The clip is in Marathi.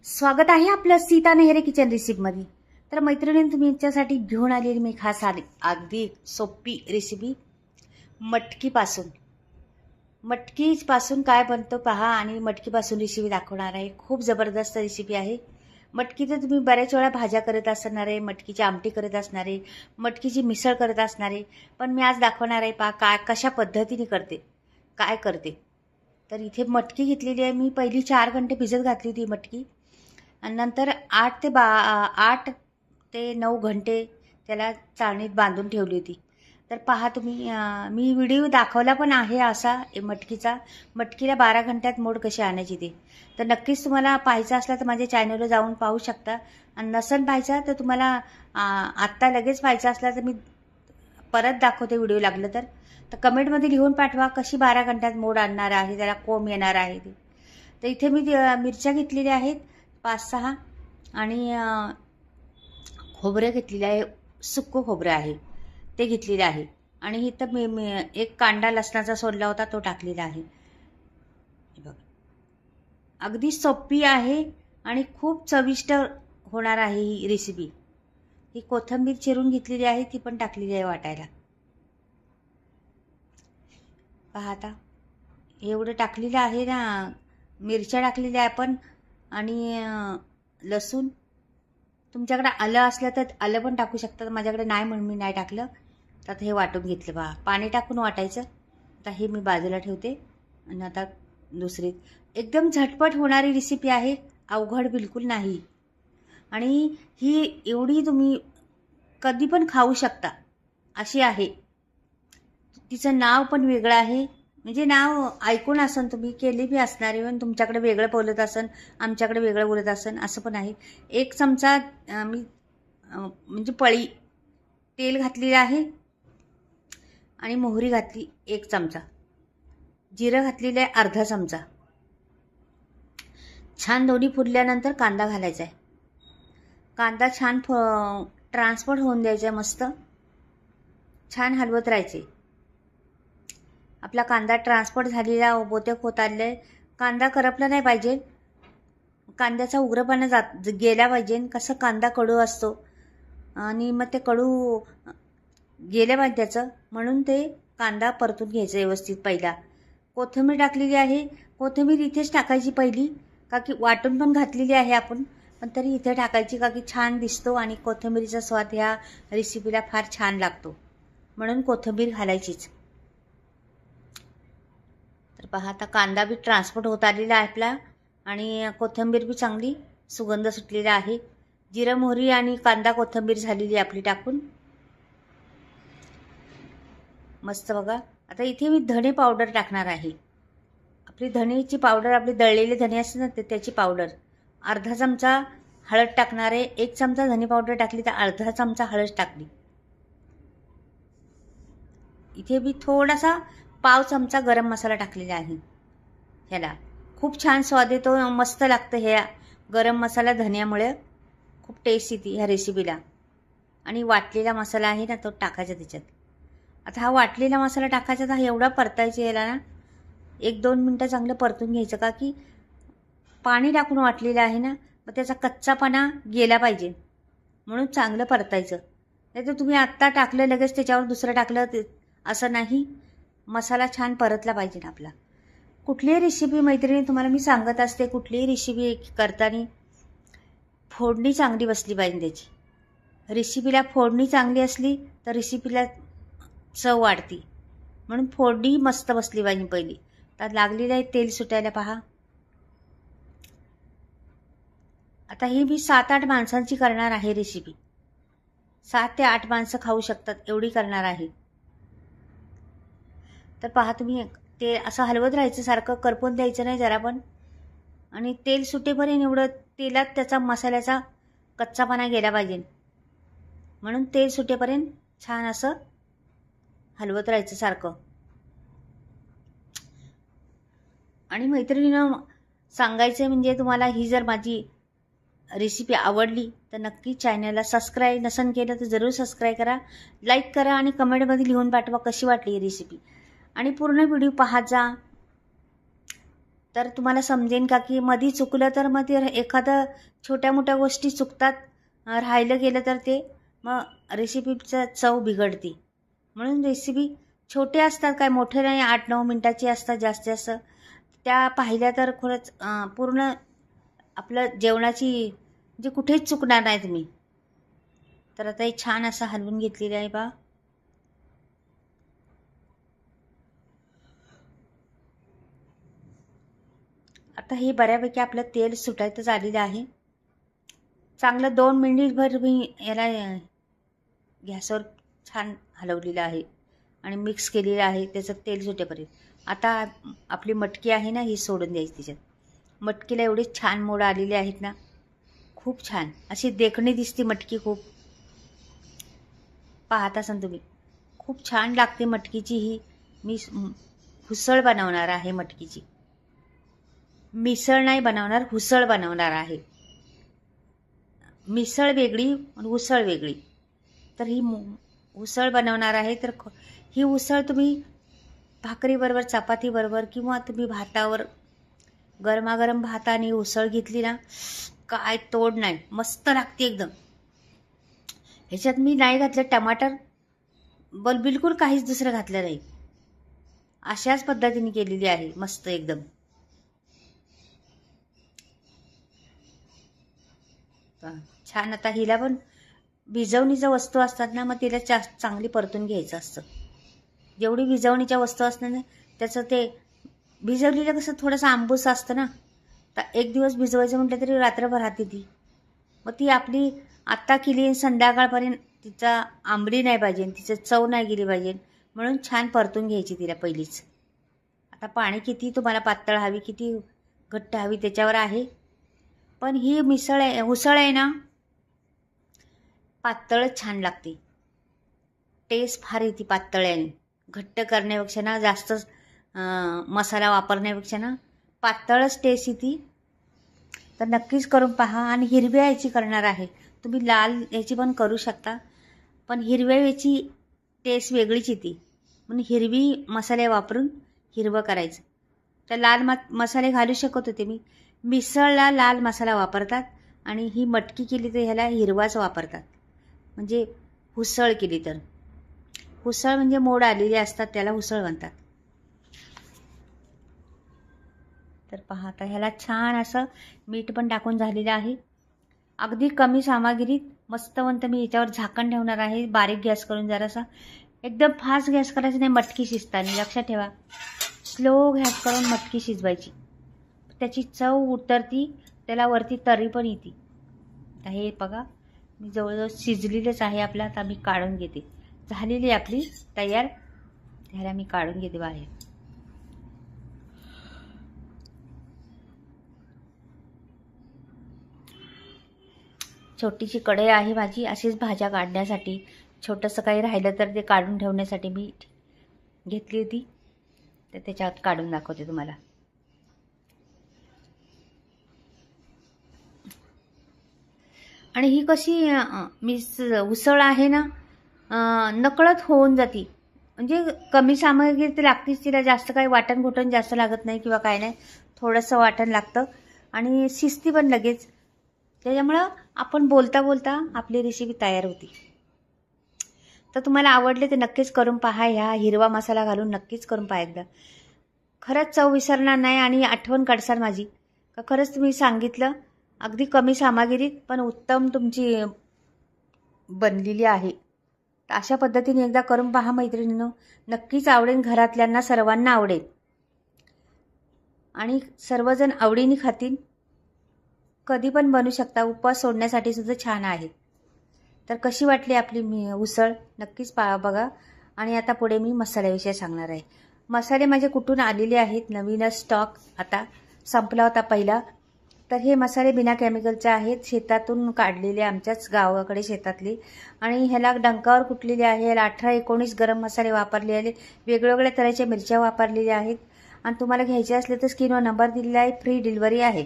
स्वागत आहे आपलं सीता नेहरे किचन रेसिपीमध्ये। तर मैत्रिणींनी तुमच्यासाठी घेऊन आलेली मी खास अगदी सोपी रेसिपी मटकीपासून काय बनतो पहा आणि मटकीपासून रेसिपी दाखवणार आहे। खूप जबरदस्त रेसिपी आहे। मटकी तर तुम्ही बऱ्याच वेळा भाज्या करत असणार आहे, मटकीची आमटी करत असणार आहे, मटकीची मिसळ करत असणार आहे, पण मी आज दाखवणार आहे पहा कशा पद्धतीने काय करते। तर इथे मटकी घेतलेली आहे मी, पहिली 4 घंटे भिजत घातली होती मटकी आणि नंतर 8 ते 9 घंटे त्याला चाळणीत बांधून ठेवली होती। तर पहा तुम्ही, मी व्हिडिओ दाखवला पण आहे असा मटकीला 12 घंट्यात मोड कशी आणायची ते। तर नक्कीच तुम्हाला पाहायचं असला तर माझ्या चॅनलवर जाऊन पाहू शकता, आणि नसेल पाहायचा तर तुम्हाला आत्ता लगेच पाहायचं असला तर मी परत दाखवते व्हिडिओ लागलं तर कमेंटमध्ये लिहून पाठवा कशी 12 घंट्यात मोड आणणार आहे, त्याला कोंब येणार आहे ते। तर इथे मी मिरच्या घेतलेल्या आहेत 5-6 आणि खोबरं घेतलेलं आहे, सुकं खोबरं आहे ते घेतलेलं आहे, आणि इथं मी एक कांदा लसणाचा सोलला होता तो टाकलेला आहे। बघा अगदी सोपी आहे आणि खूप चविष्ट होणार आहे ही रेसिपी। ही कोथिंबीर चिरून घेतलेली आहे, ती पण टाकलेली आहे वाटायला। पहा आता एवढं टाकलेलं आहे ना, मिरच्या टाकलेल्या आहे आपण, आणि लसूण। तुमच्याकडे आलं असलं तर आलं पण टाकू शकता, माझ्याकडे नाही म्हणून मी नाही टाकलं। तर आता हे वाटून घेतलं पहा, पाणी टाकून वाटायचं। आता हे मी बाजूला ठेवते आणि आता दुसरी एकदम झटपट होणारी रेसिपी आहे, अवघड बिलकुल नाही, आणि ही एवढी तुम्ही कधी पण खाऊ शकता अशी आहे। तिचं नाव पण वेगळं आहे, म्हणजे नाव ऐकून असन तुम्ही, केली बी असणार आहे, पण तुमच्याकडे वेगळं बोलत असन, आमच्याकडे वेगळं बोलत असन, असं पण आहे। 1 चमचा मी म्हणजे पळी तेल घातलेलं आहे, आणि मोहरी घातली 1 चमचा, जिरं घातलेलं आहे अर्धा चमचा। छान दोन्ही फुलल्यानंतर कांदा घालायचा आहे। कांदा छान ट्रान्सफर होऊन द्यायचा, मस्त छान हलवत राहायचे। आपला कांदा ट्रान्सफर झालेला बहुतेक होत आले, कांदा करपला नाही पाहिजे, कांद्याचा उग्रपणा गेला पाहिजे। कसं कांदा कडू असतो आणि मग ते कडू गेले पाहिजे त्याचं, म्हणून ते कांदा परतून घ्यायचा व्यवस्थित। पहिला कोथिंबीर टाकलेली आहे, कोथिंबीर इथेच टाकायची पहिली, का की वाटून पण घातलेली आहे आपण, पण तरी इथे टाकायची का की छान दिसतो आणि कोथिंबीरीचा स्वाद ह्या रेसिपीला फार छान लागतो, म्हणून कोथिंबीर घालायचीच। तर पहा आता कांदा बी ट्रान्सफर होत आलेला आहे आपला, आणि कोथिंबीर बी चांगली सुगंध सुटलेला आहे। जिरं मोहरी आणि कांदा कोथिंबीर झालेली आपली टाकून मस्त। बघा आता इथे मी धणे पावडर टाकणार आहे, आपली धण्याची पावडर, आपले दळलेले धणे असते ना त्याची पावडर। अर्धा चमचा हळद टाकणार आहे, 1 चमचा धणे पावडर टाकली तर अर्धा चमचा हळद टाकली। इथे मी थोडासा पाव चमचा गरम मसाला टाकलेला आहे, ह्याला खूप छान स्वाद येतो, मस्त लागतं। ह्या गरम मसाला धन्यामुळे खूप टेस्ट येते ह्या रेसिपीला। आणि वाटलेला मसाला आहे ना तो टाकायचा त्याच्यात। आता हा वाटलेला मसाला टाकायचा, तर एवढा परतायचा याला ना, 1-2 मिनटं चांगलं परतून घ्यायचं, का की पाणी टाकून वाटलेलं आहे ना, मग त्याचा कच्चापणा गेला पाहिजे, म्हणून चांगलं परतायचं। नाही तर तुम्ही आत्ता टाकलं लगेच त्याच्यावर दुसरं टाकलं असं नाही, मसाला छान परतला पाहिजे ना आपला। कुठलीही रेसिपी मैत्रिणी तुम्हाला मी सांगत असते, कुठलीही रेसिपी करताना फोडणी चांगली बसली पाहिजे त्याची। रेसिपीला फोडणी चांगली असली तर रेसिपीला चव वाढती, म्हणून फोडणी मस्त बसली पाहिजे पहिली। तर लागलेलं आहे तेल सुटायला पहा। आता ही मी 7-8 माणसांची करणार आहे रेसिपी, 7 ते 8 माणसं खाऊ शकतात एवढी करणार आहे। तर पहा तुम्ही, ते असं हलवत राहायचं, सारखं करपून द्यायचं नाही जरा पण, आणि तेल सुटेपर्यंत एवढं तेलात त्याचा मसाल्याचा कच्चापणा गेला पाहिजे, म्हणून तेल सुटेपर्यंत छान असं हलवत राहायचं सारखं। आणि मैत्रिणीनं सांगायचं म्हणजे तुम्हाला, ही जर माझी रेसिपी आवडली तर नक्की चॅनलला सबस्क्राईब नसन केलं तर जरूर सबस्क्राईब करा, लाईक करा, आणि कमेंटमध्ये लिहून पाठवा कशी वाटली ही रेसिपी, आणि पूर्ण व्हिडिओ पाहत जा। तर तुम्हाला समजेन का की मधी चुकलं तर मग ते एखादं छोट्या मोठ्या गोष्टी चुकतात, राहिलं गेलं तर ते मग रेसिपीचं चव बिघडते. म्हणून रेसिपी छोटे असतात, काय मोठे नाही, 8-9 मिनटाची असतात जास्तीत जास्त. त्या पाहिल्या तर खरंच पूर्ण आपलं जेवणाची म्हणजे कुठेच चुकणार नाही तुम्ही. तर आता हे छान असं हलवून घेतलेलं आहे बा. आता हे बऱ्यापैकी आपलं तेल सुटायचं आलेलं आहे. चांगलं 2 मिनिटभर मी याला गॅसवर छान हलवलेलं आहे आणि मिक्स केलेलं आहे त्याचं तेल सुटेपर्यंत. आता आपली मटकी आहे ना, ही सोडून द्यायची त्याच्यात. मटकीला एवढे छान मोड आलेले आहेत ना, खूप छान अशी देखणी दिसते मटकी. खूप पाहत असाल तुम्ही, खूप छान लागते मटकीची ही. मी हुसळ बनवणार आहे मटकीची. मिसळ नाही बनवणार, हुसळ बनवणार आहे. मिसळ वेगळी आणि उसळ वेगळी. तर ही उसळ बनवणार आहे. तर ही उसळ तुम्ही भाकरीबरोबर, चपातीबरोबर किंवा तुम्ही भातावर, गरमागरम भाताने उसळ घेतली ना, काय तोड नाही, मस्त लागते एकदम. ह्याच्यात मी नाही घातलं टमाटर, बिलकुल काहीच दुसरं घातलं नाही. अशाच पद्धतीने केलेली आहे, मस्त एकदम. छान. आता हिला पण भिजवणीच्या वस्तू असतात ना, मग तिला चांगली परतून घ्यायचं असतं. जेवढी भिजवणीच्या वस्तू असतात ना, त्याचं ते भिजवलेलं कसं थोडंसं आंबूस असतं ना, तर एक दिवस भिजवायचं म्हटलं तरी रात्रभर राहते ती. मग ती आपली आत्ता केली संध्याकाळपर्यंत तिचा आंबली नाही पाहिजे, तिचं चव नाही गेली पाहिजे, म्हणून छान परतून घ्यायची तिला पहिलीच. आता पाणी किती तुम्हाला पातळ हवी, किती घट्ट हवी त्याच्यावर आहे. पण ही मिसळ आहे, उसळ आहे ना, पातळच छान लागते. टेस्ट फार येते पातळ्याने. घट्ट करण्यापेक्षा ना, जास्त मसाला वापरण्यापेक्षा ना, पातळच टेस्ट येते. तर नक्कीच करून पहा. आणि हिरव्या याची करणार आहे, तुम्ही लाल याची पण करू शकता, पण हिरव्या याची टेस्ट वेगळीच येते. म्हणून हिरवी मसाले वापरून हिरवं करायचं. तर लाल मसाले घालू शकत होते मी. मिसळला लाल मसाला वापरतात आणि ही मटकी केली तर ह्याला हिरवाच वापरतात. म्हणजे उसळ केली तर, उसळ म्हणजे मोड आलेली असतात त्याला उसळ म्हणतात. तर पहा, आता ह्याला छान असं मीठ पण टाकून झालेलं आहे. अगदी कमी सामग्रीत मस्तवंत मी याच्यावर झाकण ठेवणार आहे, बारीक गॅस करून. जरासा एकदम फास्ट गॅस करायचा नाही मटकी शिजताना, लक्षात ठेवा. स्लो गॅस करून मटकी शिजवायची, त्याची चव उतरती, त्याला वरती तरी पण येते. आता हे बघा, मी जवळजवळ शिजलेलंच आहे आपलं. आता मी काढून घेते. झालेली आपली तयार. ह्याला मी काढून घेते बाहेर. छोटीशी कढई आहे माझी अशीच भाज्या काढण्यासाठी. छोटंसं काही राहिलं तर ते काढून ठेवण्यासाठी मी घेतली होती. तर त्याच्यात काढून दाखवते तुम्हाला. आणि ही कशी उसळ आहे ना, नकळत होऊन जाती. म्हणजे कमी सामग्री तर लागतीच तिला, जास्त काही वाटण घोटण जास्त लागत नाही किंवा काय नाही, थोडंसं वाटण लागतं आणि शिजती पण लगेच. त्याच्यामुळं आपण बोलता बोलता आपली रेसिपी तयार होती. तर तुम्हाला आवडले तर नक्कीच करून पहा. ह्या हिरवा मसाला घालून नक्कीच करून पहा एकदा. खरंच चव विसरणार नाही आणि आठवण काढसाल माझी, का खरंच तुम्ही सांगितलं. अगदी कमी सामग्रीत पण उत्तम तुमची बनलेली आहे. तर अशा पद्धतीने एकदा करून पहा मैत्रिणींनो, नक्कीच आवडेल. घरातल्यांना सर्वांना आवडेल आणि सर्वजण आवडीने खातील. कधी पण बनवू शकता, उपवास सोडण्यासाठी सुद्धा छान आहे. तर कशी वाटली आपली उसळ नक्कीच बघा. आणि आता पुढे मी मसाल्याविषयी सांगणार आहे. मसाले माझे कुठून आलेले आहेत, नवीनच स्टॉक आता संपला होता पहिला. तर हे मसाले बिना केमिकलचे आहेत, शेतातून काढलेले, आमच्याच गावाकडे शेतातले. आणि ह्याला डंकावर कुटलेले आहे. ह्याला 18-19 गरम मसाले वापरले आहे, वेगवेगळ्या तऱ्हेच्या मिरच्या वापरलेल्या आहेत. आणि तुम्हाला घ्यायचे असले तर स्क्रीनवर नंबर दिलेला आहे, फ्री डिलिव्हरी आहे.